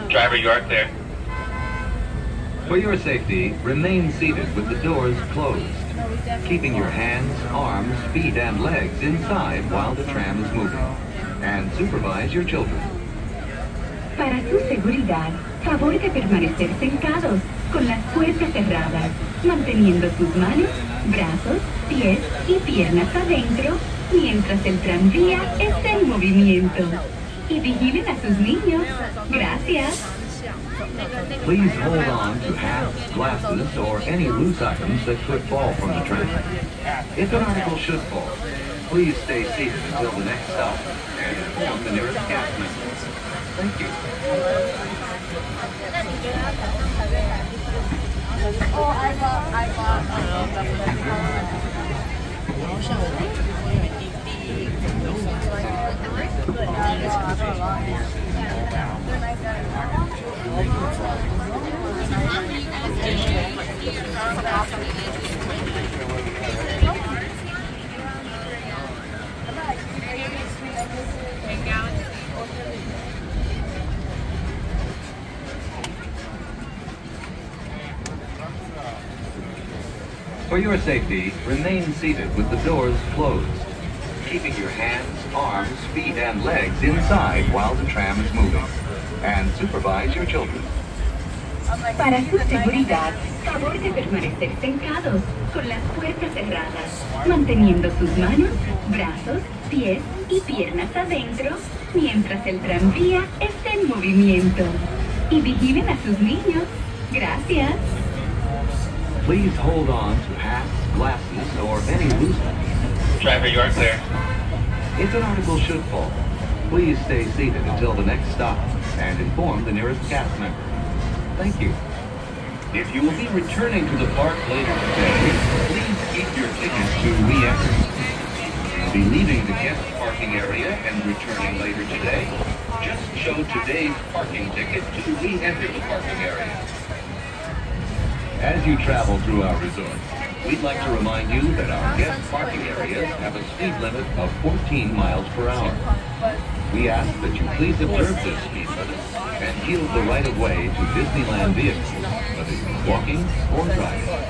Driver, you are clear. For your safety, remain seated with the doors closed, keeping your hands, arms, feet, and legs inside while the tram is moving, and supervise your children. Para su seguridad, favor de permanecer sentados con las puertas cerradas, manteniendo sus manos, brazos, pies y piernas adentro mientras el tranvía está en movimiento. Y vigilen a sus niños. Gracias. Please hold on to hats, glasses, or any loose items that could fall from the tram. If an article should fall, please stay seated until the next stop and inform the nearest cast member. Thank you. For your safety, remain seated with the doors closed, keeping your hands, arms, feet, and legs inside while the tram is moving, and supervise your children. Para su seguridad, favor de permanecer sentados con las puertas cerradas, manteniendo sus manos, brazos, pies y piernas adentro mientras el tranvía está en movimiento. Y vigilen a sus niños. Gracias. Please hold on to hats, glasses, or any loose items. Driver, you are clear. If an article should fall, please stay seated until the next stop and inform the nearest cast member. Thank you. If you will be returning to the park later today, please keep your tickets to re-enter. Be leaving the guest parking area and returning later today, just show today's parking ticket to re-enter the parking area. As you travel through our resort, we'd like to remind you that our guest parking areas have a speed limit of 14 miles per hour. We ask that you please observe this speed limit and yield the right of way to Disneyland vehicles, whether you're walking or driving.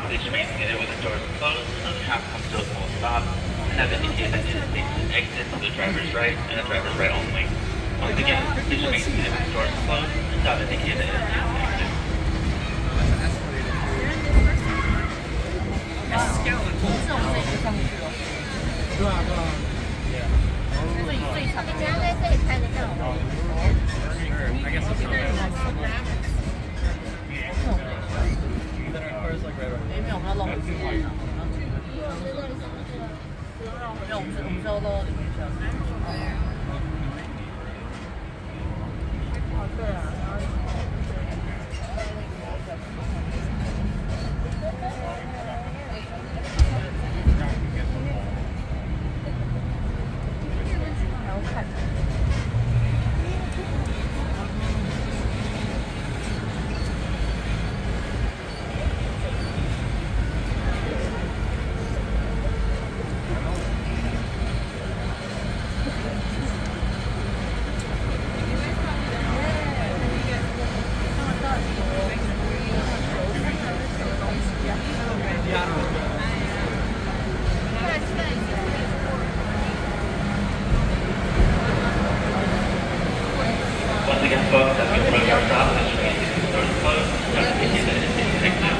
Please remain seated with the doors closed until the cab comes to a full stop, and have indicated that it is an exit to the driver's right and the driver's right only. Once again, please remain seated with the doors closed until I've indicated that it is an exit. I guess it's like right over. 没有，我们要绕回去玩啊。没有，我们是要绕里面去。哦，对啊，然后。还要看。Once again, folks, as we approach our stop, please remain seated with the doors closed until I've indicated that it is an exit.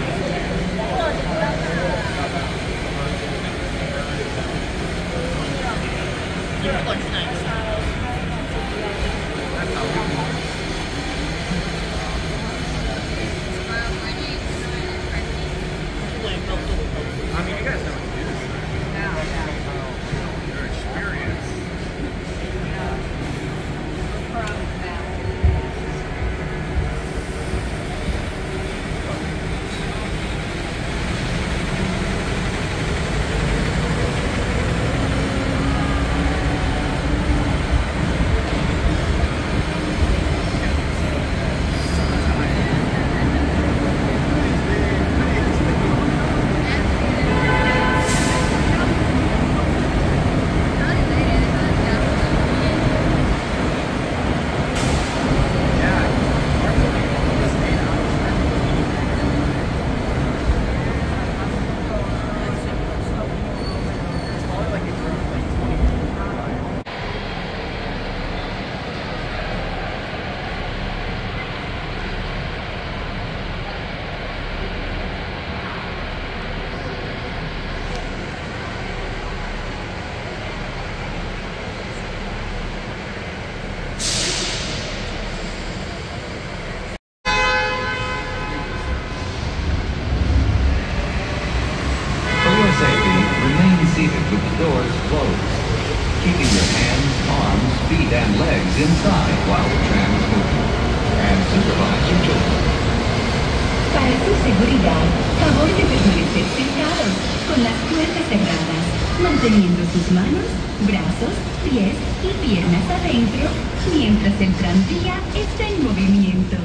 manteniendo sus manos, brazos, pies y piernas adentro mientras el tranvía está en movimiento.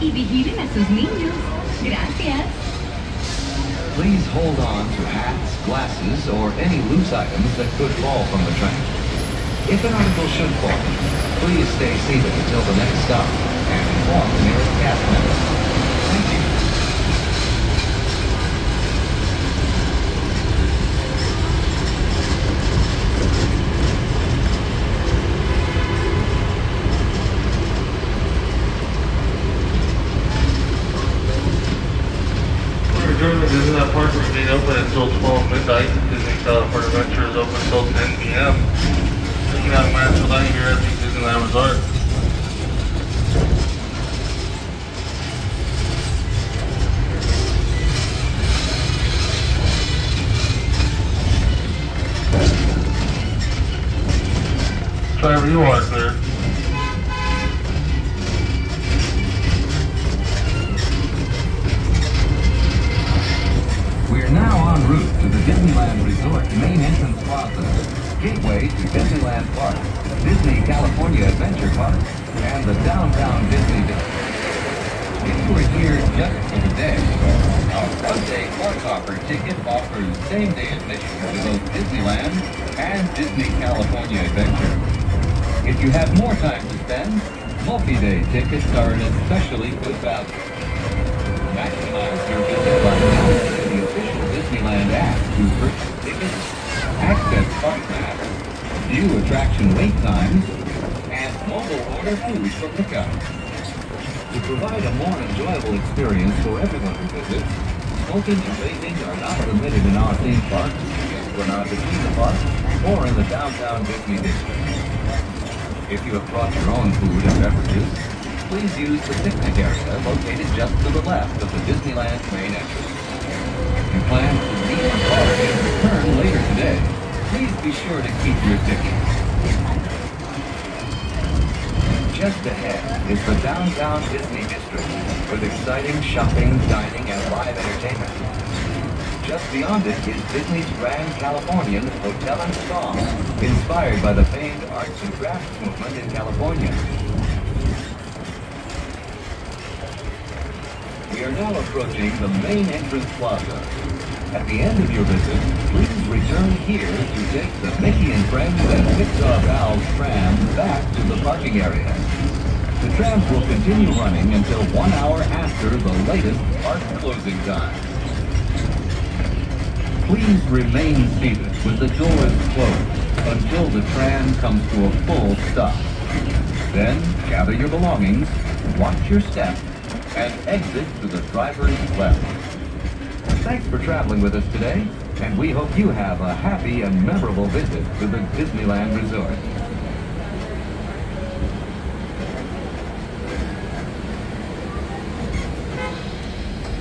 Y vigilen a sus niños. Gracias. Please hold on to hats, glasses, or any loose items that could fall from the train. If an article should fall, please stay seated until the next stop and inform the nearest cast member. Thank you. Disneyland Park remain open until 12 midnight. Disney California Adventure is open until 10 p.m. You can have master light here at the Disneyland Resort. Try whatever you want, sir. We're now en route to the Disneyland Resort main entrance plaza, gateway to Disneyland Park, Disney California Adventure Park, and the downtown Disney District. If you are here just for the day, our one-day Park Hopper ticket offers same-day admission to both Disneyland and Disney California Adventure. If you have more time to spend, multi-day tickets are an especially good value. Maximize your visit by downloading the official Disneyland app to purchase tickets, access park maps, view attraction wait times, and mobile order food for pickup. To provide a more enjoyable experience for everyone who visits, smoking and vaping are not permitted in our theme parks, in Granada Theme Park, or in the downtown Disney District. If you have brought your own food and beverages, please use the picnic area located just to the left of the Disneyland main entrance. If you plan to leave the park and return later today, please be sure to keep your ticket. Just ahead is the downtown Disney District with exciting shopping, dining, and live entertainment. Just beyond it is Disney's Grand Californian Hotel and Spa, inspired by the famed arts and crafts movement in California. We are now approaching the main entrance plaza. At the end of your visit, please return here to take the Mickey and Friends and Pixar Valve Tram back to the parking area. The trams will continue running until 1 hour after the latest park closing time. Please remain seated with the doors closed until the tram comes to a full stop. Then gather your belongings, watch your step, and exit to the driver's left. Thanks for traveling with us today, and we hope you have a happy and memorable visit to the Disneyland Resort.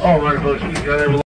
All right, folks, we got everyone.